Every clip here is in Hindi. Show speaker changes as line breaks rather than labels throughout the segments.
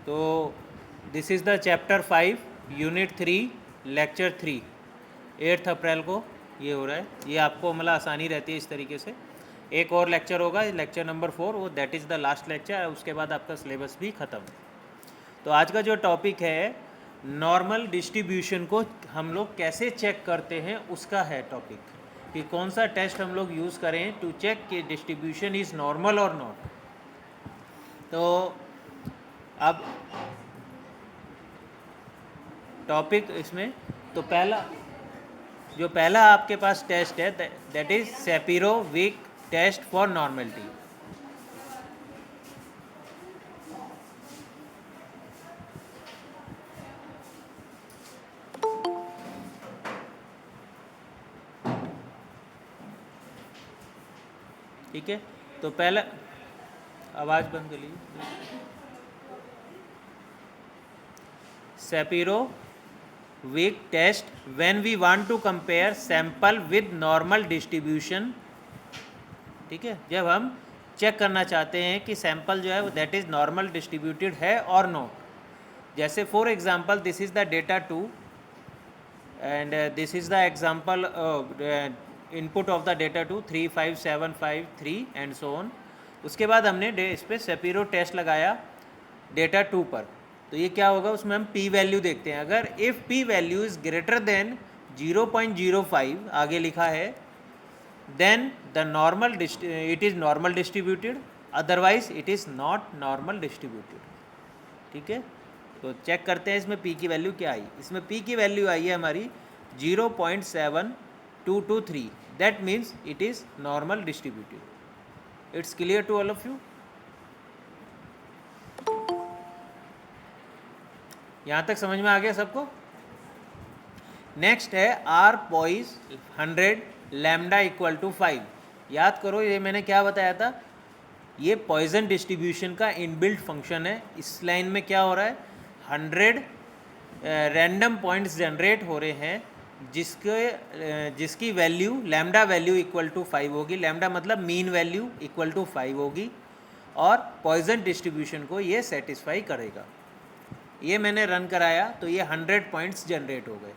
तो this is the chapter 5 unit 3 lecture 3 8 अप्रैल को ये हो रहा है। ये आपको मतलब आसानी रहती है इस तरीके से। एक और लेक्चर होगा लेक्चर नंबर 4, वो that is the last lecture, उसके बाद आपका सिलेबस भी ख़त्म। तो आज का जो टॉपिक है नॉर्मल डिस्ट्रीब्यूशन को हम लोग कैसे चेक करते हैं उसका है टॉपिक, कि कौन सा टेस्ट हम लोग यूज़ करें टू चेक कि डिस्ट्रीब्यूशन इज़ नॉर्मल और नॉट। तो अब टॉपिक इसमें तो पहला आपके पास टेस्ट है that is Shapiro Wilk test for normality. ठीक है, तो पहला आवाज़ बंद कर लीजिए। Shapiro Wilk test when we want to compare sample with normal distribution. ठीक है, जब हम चेक करना चाहते हैं कि सैंपल जो है वो दैट इज़ नॉर्मल डिस्ट्रीब्यूटेड है और नॉट। जैसे for example this is the data 2 and this is the example input of the data 2 3 5 7 5 3 and so on. उसके बाद हमने इस पर सेपिरो टेस्ट लगाया डेटा 2 पर, तो ये क्या होगा, उसमें हम पी वैल्यू देखते हैं। अगर if p value is greater than 0.05 आगे लिखा है, then the normal it is normal distributed, otherwise it is not normal distributed. ठीक है, तो चेक करते हैं इसमें पी की वैल्यू क्या आई। इसमें पी की वैल्यू आई है हमारी 0.7223, that means it is normal distributed. It's clear to all of you? यहाँ तक समझ में आ गया सबको? नेक्स्ट है r pois 100 lambda equal to 5। याद करो ये मैंने क्या बताया था, ये पॉइजन डिस्ट्रीब्यूशन का इनबिल्ट फंक्शन है। इस लाइन में क्या हो रहा है, 100 रैंडम पॉइंट्स जनरेट हो रहे हैं जिसकी value lambda value equal to 5 होगी। लैम्डा मतलब मीन वैल्यू इक्वल टू 5 होगी और पॉइजन डिस्ट्रीब्यूशन को ये सेटिस्फाई करेगा। ये मैंने रन कराया तो ये 100 पॉइंट्स जनरेट हो गए।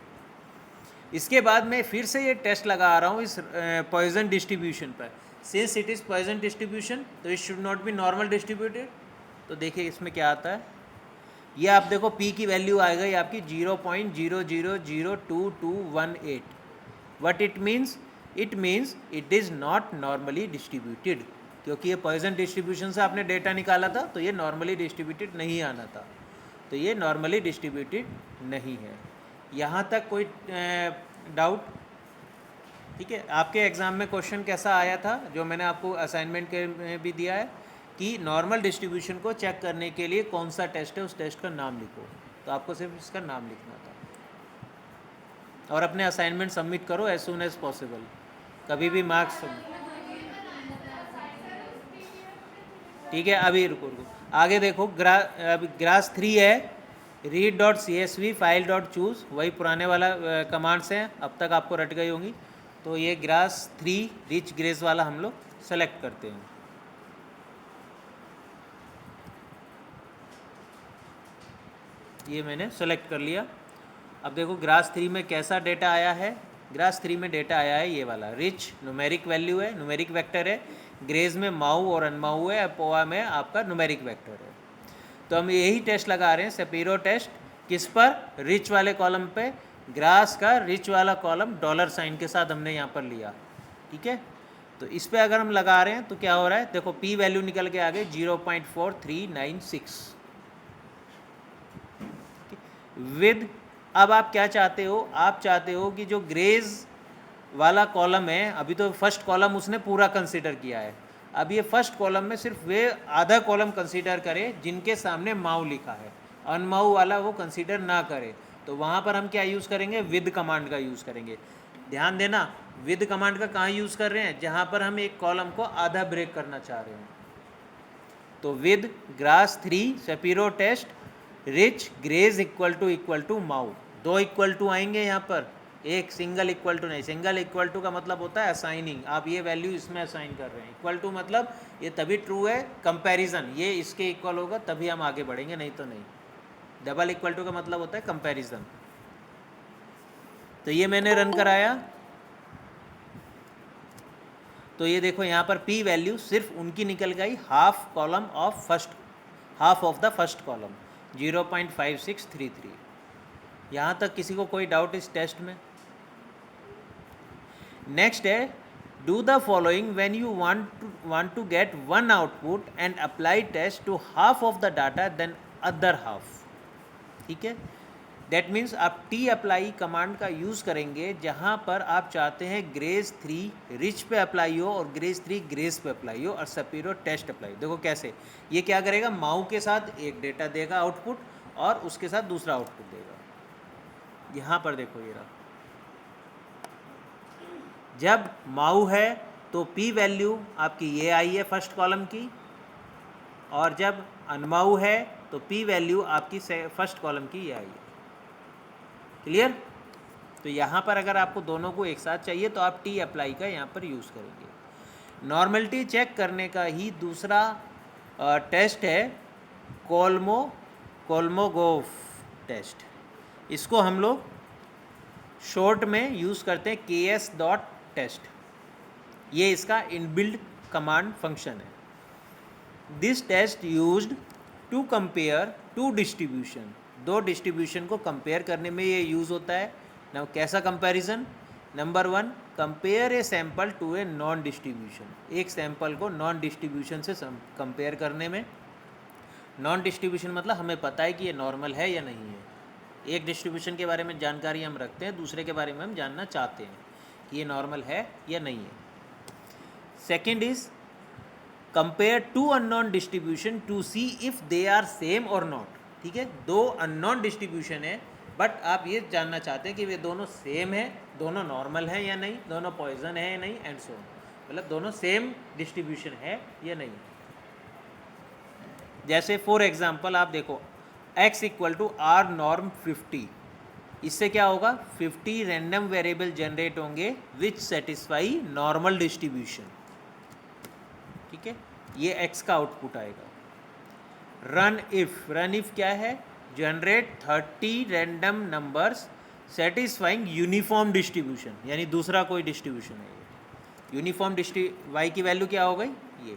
इसके बाद मैं फिर से ये टेस्ट लगा रहा हूँ इस पॉइजन डिस्ट्रीब्यूशन पर। Since it is Poisson distribution तो it should not be normal distributed. तो देखिए इसमें क्या आता है, ये आप देखो पी की वैल्यू आ गई आपकी 0.00022218। What it means, it means it is not normally distributed, क्योंकि ये पॉइजन डिस्ट्रीब्यूशन से आपने डेटा निकाला था तो ये नॉर्मली डिस्ट्रीब्यूटेड नहीं आना था, तो ये नॉर्मली डिस्ट्रीब्यूटेड नहीं है। यहाँ तक कोई डाउट? ठीक है, आपके एग्ज़ाम में क्वेश्चन कैसा आया था जो मैंने आपको असाइनमेंट के में भी दिया है कि नॉर्मल डिस्ट्रीब्यूशन को चेक करने के लिए कौन सा टेस्ट है, उस टेस्ट का नाम लिखो। तो आपको सिर्फ इसका नाम लिखना था और अपने असाइनमेंट सबमिट करो एज सून एज पॉसिबल। कभी भी मार्क्स, ठीक है। अभी रुको आगे देखो, अभी ग्रास 3 है, read.csv file.choose, वही पुराने वाला कमांड्स हैं, अब तक आपको रट गई होंगी। तो ये ग्रास 3 रिच ग्रेस वाला हम लोग सेलेक्ट करते हैं। ये मैंने सेलेक्ट कर लिया। अब देखो ग्रास 3 में कैसा डेटा आया है। ग्रास 3 में डेटा आया है ये वाला, रिच न्यूमेरिक वैल्यू है, न्यूमेरिक वेक्टर है। ग्रेज में माऊ और अनमाऊ है, पोआ में आपका न्यूमेरिक वेक्टर है। तो हम यही टेस्ट लगा रहे हैं, सेपिरो टेस्ट। किस पर? रिच वाले कॉलम पे। ग्रास का रिच वाला कॉलम डॉलर साइन के साथ हमने यहाँ पर लिया। ठीक है, तो इस पे अगर हम लगा रहे हैं तो क्या हो रहा है, देखो पी वैल्यू निकल के आ गई 0.4396 विद। अब आप क्या चाहते हो, आप चाहते हो कि जो ग्रेज वाला कॉलम है, अभी तो फर्स्ट कॉलम उसने पूरा कंसिडर किया है, अब ये फर्स्ट कॉलम में सिर्फ वे आधा कॉलम कंसीडर करे जिनके सामने माऊ लिखा है, अनमाऊ वाला वो कंसीडर ना करे। तो वहाँ पर हम क्या यूज़ करेंगे, विद कमांड का यूज़ करेंगे। ध्यान देना, विद कमांड का कहाँ यूज़ कर रहे हैं, जहाँ पर हम एक कॉलम को आधा ब्रेक करना चाह रहे हैं। तो with grass 3 Shapiro test rich graze equal to mow, दो इक्वल टू आएंगे यहाँ पर, एक सिंगल इक्वल टू नहीं। सिंगल इक्वल टू का मतलब होता है असाइनिंग, आप ये वैल्यू इसमें असाइन कर रहे हैं। इक्वल टू मतलब ये तभी ट्रू है, कंपैरिजन ये इसके इक्वल होगा तभी हम आगे बढ़ेंगे, नहीं तो नहीं। डबल इक्वल टू का मतलब होता है कंपैरिजन। तो ये मैंने रन कराया, तो ये देखो यहाँ पर पी वैल्यू सिर्फ उनकी निकल गई half column of first, half of the first column 0.5633। यहाँ तक किसी को कोई डाउट इस टेस्ट में? नेक्स्ट है do the following when you want to get one output and apply test to half of the data then other half. ठीक है, दैट मीन्स आप टी अप्लाई कमांड का यूज़ करेंगे जहाँ पर आप चाहते हैं ग्रेस 3 रिच पे अप्लाई हो और ग्रेस 3 ग्रेस पे अप्लाई हो और सपीरो टेस्ट अप्लाई। देखो कैसे ये क्या करेगा, माऊ के साथ एक डेटा देगा आउटपुट और उसके साथ दूसरा आउटपुट देगा। यहाँ पर देखो ये रहा, जब माऊ है तो पी वैल्यू आपकी ये आई है फर्स्ट कॉलम की, और जब अनमाऊ है तो पी वैल्यू आपकी फर्स्ट कॉलम की ये आई है। क्लियर? तो यहाँ पर अगर आपको दोनों को एक साथ चाहिए तो आप टी अप्लाई का यहाँ पर यूज़ करेंगे। नॉर्मलिटी चेक करने का ही दूसरा टेस्ट है कोलमोगोव टेस्ट। इसको हम लोग शॉर्ट में यूज़ करते हैं ks.test। ये इसका इनबिल्ड कमांड फंक्शन है। This test used to compare two distribution, दो डिस्ट्रीब्यूशन को कंपेयर करने में ये यूज़ होता है ना। कैसा comparison? Number 1, compare a sample to a known distribution, एक सैंपल को नॉन डिस्ट्रीब्यूशन से कंपेयर करने में। नॉन डिस्ट्रीब्यूशन मतलब हमें पता है कि ये नॉर्मल है या नहीं है। एक डिस्ट्रीब्यूशन के बारे में जानकारी हम रखते हैं, दूसरे के बारे में हम जानना चाहते हैं कि ये नॉर्मल है या नहीं है। Second is compare two unknown distribution to see if they are same और नॉट। ठीक है, दो अननोन डिस्ट्रीब्यूशन है बट आप ये जानना चाहते हैं कि वे दोनों सेम है, दोनों नॉर्मल है या नहीं, दोनों पॉइजन है या नहीं, एंड सो ऑन। मतलब दोनों सेम डिस्ट्रीब्यूशन है या नहीं। जैसे फॉर एग्जांपल आप देखो x equal to rnorm 50, इससे क्या होगा, 50 रैंडम वेरिएबल जनरेट होंगे विच सेटिस्फाई नॉर्मल डिस्ट्रीब्यूशन। ठीक है, ये x का आउटपुट आएगा। रन इफ क्या है, generate 30 random numbers satisfying uniform distribution, यानी दूसरा कोई डिस्ट्रीब्यूशन है ये। यूनिफॉर्म y की वैल्यू क्या हो गई, ये।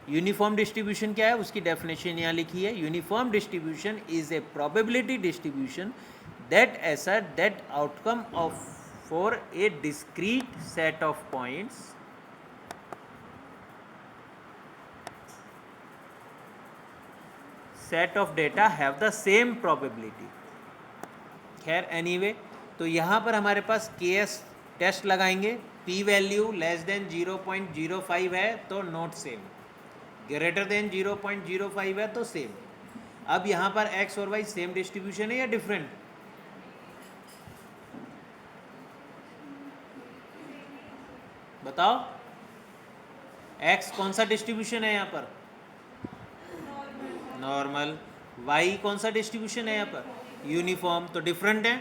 यूनिफॉर्म डिस्ट्रीब्यूशन क्या है, उसकी डेफिनेशन यहाँ लिखी है। Uniform distribution is a probability distribution that assert that outcome of for a discrete set of points set of data have the same probability। खैर एनीवे, तो यहाँ पर हमारे पास KS टेस्ट लगाएंगे। P वैल्यू लेस देन 0.05 है तो नॉट सेम, ग्रेटर देन 0.05 है तो सेम। अब यहाँ पर x और y सेम डिस्ट्रीब्यूशन है या डिफरेंट? बताओ, x कौन सा डिस्ट्रीब्यूशन है यहाँ पर, नॉर्मल। y कौन सा डिस्ट्रीब्यूशन है यहाँ पर, यूनिफॉर्म, तो डिफरेंट है।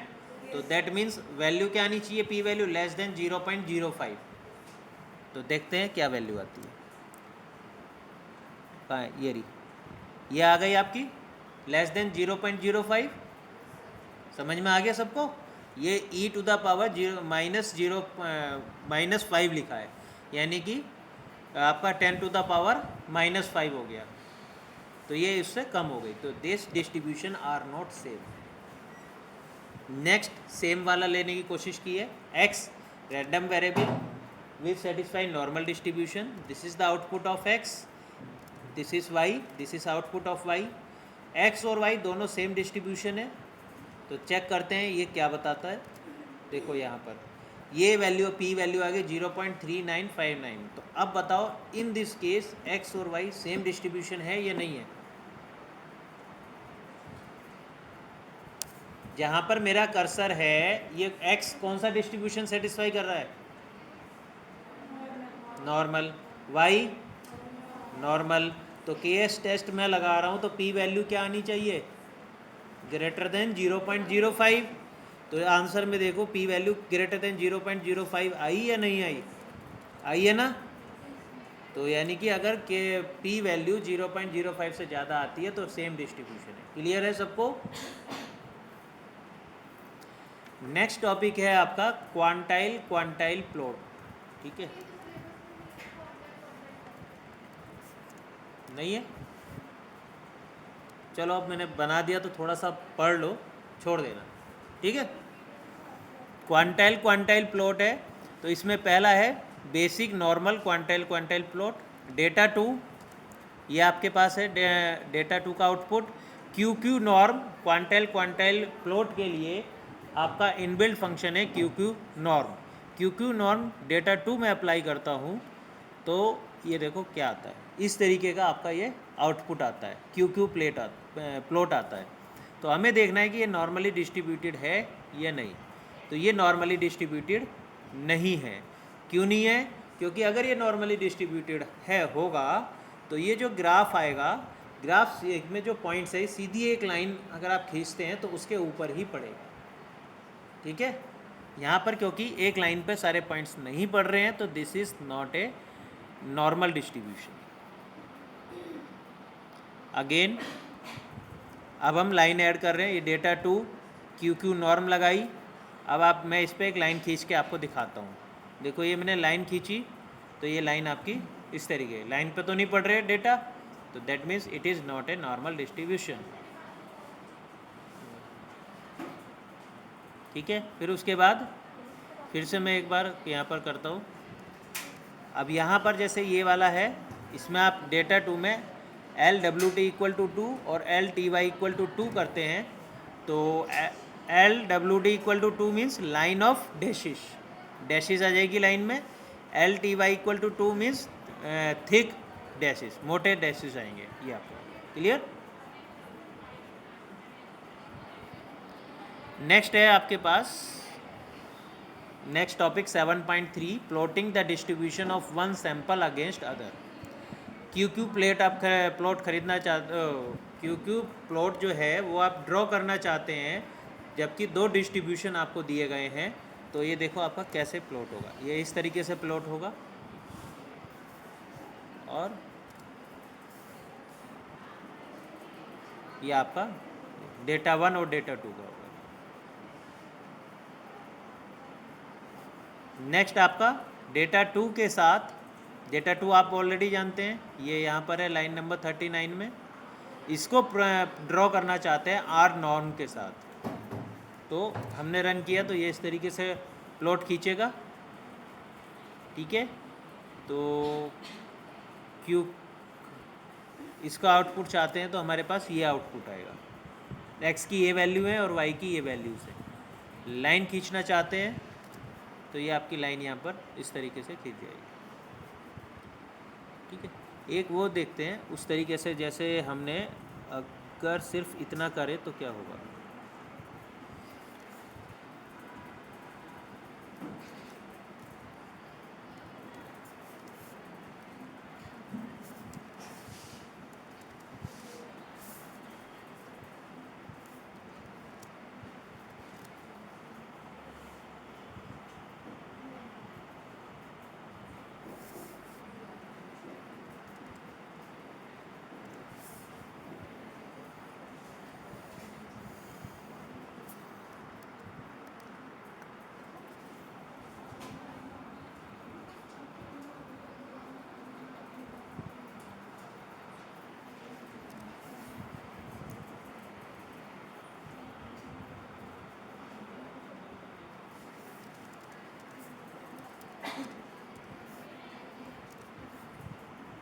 तो दैट मीन्स वैल्यू क्या आनी चाहिए, p वैल्यू लेस देन 0.05। तो देखते हैं क्या वैल्यू आती है। कहाँ है, ये रही, ये आ गई आपकी लेस देन 0.05। समझ में आ गया सबको? ये e टू द पावर -5 लिखा है, यानी कि आपका 10 टू द पावर -5 हो गया, तो ये इससे कम हो गई। तो this distribution are not same. Next same वाला लेने की कोशिश की है, x random variable which satisfy normal distribution, this is the output of x, this is y, this is output of y। x और y दोनों सेम डिस्ट्रीब्यूशन है, तो चेक करते हैं ये क्या बताता है। देखो यहाँ पर ये वैल्यू p वैल्यू आ गई 0.3959। तो अब बताओ इन दिस केस x और y सेम डिस्ट्रीब्यूशन है या नहीं है? जहाँ पर मेरा कर्सर है ये x कौन सा डिस्ट्रीब्यूशन सेटिस्फाई कर रहा है, नॉर्मल। y नॉर्मल, तो KS टेस्ट मैं लगा रहा हूँ तो p वैल्यू क्या आनी चाहिए, ग्रेटर देन 0.05। तो आंसर में देखो p वैल्यू ग्रेटर देन 0.05 आई या नहीं आई, आई है ना। तो यानी कि अगर के पी वैल्यू 0.05 से ज़्यादा आती है तो सेम डिस्ट्रीब्यूशन है। क्लियर है सबको? नेक्स्ट टॉपिक है आपका क्वांटाइल क्वांटाइल प्लॉट। ठीक है, नहीं है? चलो अब मैंने बना दिया तो थोड़ा सा पढ़ लो, छोड़ देना। ठीक है, क्वांटाइल क्वांटाइल प्लॉट है तो इसमें पहला है basic normal quantile quantile plot. Data two, ये आपके पास है डेटा टू का output. Q Q norm quantile quantile plot के लिए आपका इनबिल्ट फंक्शन है Q Q norm. Q Q norm data two में अप्लाई करता हूँ तो ये देखो क्या आता है, इस तरीके का आपका ये आउटपुट आता है, क्यू क्यू प्लॉट आता है। तो हमें देखना है कि ये नॉर्मली डिस्ट्रीब्यूटेड है या नहीं। तो ये नॉर्मली डिस्ट्रीब्यूटेड नहीं है। क्यों नहीं है? क्योंकि अगर ये नॉर्मली डिस्ट्रीब्यूटेड है होगा तो ये जो ग्राफ आएगा, ग्राफ में जो पॉइंट्स है सीधी एक लाइन अगर आप खींचते हैं तो उसके ऊपर ही पड़ेगा। ठीक है, यहाँ पर क्योंकि एक लाइन पर सारे पॉइंट्स नहीं पड़ रहे हैं तो this is not a normal distribution. Again अब हम लाइन ऐड कर रहे हैं, ये data two Q Q norm लगाई। अब मैं इस पर एक लाइन खींच के आपको दिखाता हूँ। देखो ये मैंने लाइन खींची तो ये लाइन आपकी इस तरीके, लाइन पे तो नहीं पड़ रहे डेटा, तो that means it is not a normal distribution. ठीक है, फिर उसके बाद फिर से मैं एक बार यहाँ पर करता हूँ। अब यहाँ पर जैसे ये वाला है, इसमें आप डेटा टू में L W T equal to 2 और L T Y equal to 2 करते हैं तो L W T equal to 2 means line of dashes, dashes आ जाएगी लाइन में। L T Y equal to 2 means thick dashes, मोटे डैशिश आएंगे। ये आपको क्लियर? नेक्स्ट है आपके पास next topic 7.3 plotting the distribution of one sample against other. Q Q plot खरीदना चाहते हो, क्यू क्यू प्लॉट जो है वो आप ड्रॉ करना चाहते हैं जबकि दो डिस्ट्रीब्यूशन आपको दिए गए हैं। तो ये देखो आपका कैसे प्लॉट होगा, ये इस तरीके से प्लॉट होगा और ये आपका डेटा वन और डेटा टू का होगा। नेक्स्ट आपका डेटा टू के साथ, डेटा टू आप ऑलरेडी जानते हैं, ये यहाँ पर है लाइन नंबर 39 में। इसको ड्रॉ करना चाहते हैं आर नॉर्म के साथ। तो हमने रन किया तो ये इस तरीके से प्लॉट खींचेगा। ठीक है, तो क्यू इसका आउटपुट चाहते हैं तो हमारे पास ये आउटपुट आएगा। एक्स की ये वैल्यू है और वाई की ये वैल्यू से लाइन खींचना चाहते हैं तो ये आपकी लाइन यहाँ पर इस तरीके से खींच जाएगी। ठीक है, एक वो देखते हैं उस तरीके से जैसे हमने, अगर सिर्फ इतना करें तो क्या होगा।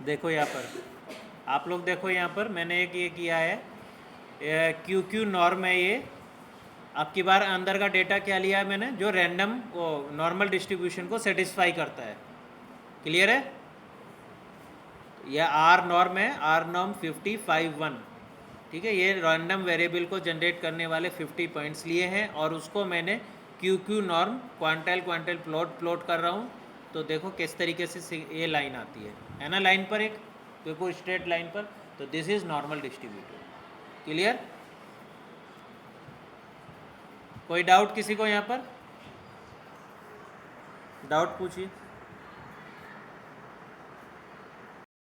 देखो यहाँ पर आप लोग देखो, यहाँ पर मैंने एक ये किया है क्यू क्यू नॉर्म है ये। अब की बार अंदर का डेटा क्या लिया है मैंने, जो रैंडम वो नॉर्मल डिस्ट्रीब्यूशन को सेटिस्फाई करता है। क्लियर है? यह आर नॉर्म है, आर नॉर्म 5051। ठीक है, ये रैंडम वेरिएबल को जनरेट करने वाले 50 पॉइंट्स लिए हैं और उसको मैंने Q Q norm quantile quantile plot कर रहा हूँ। तो देखो किस तरीके से ये लाइन आती है ना, लाइन पर एक बिल्कुल स्ट्रेट लाइन पर। तो this is normal distributed. Clear? कोई डाउट किसी को यहाँ पर? डाउट पूछिए।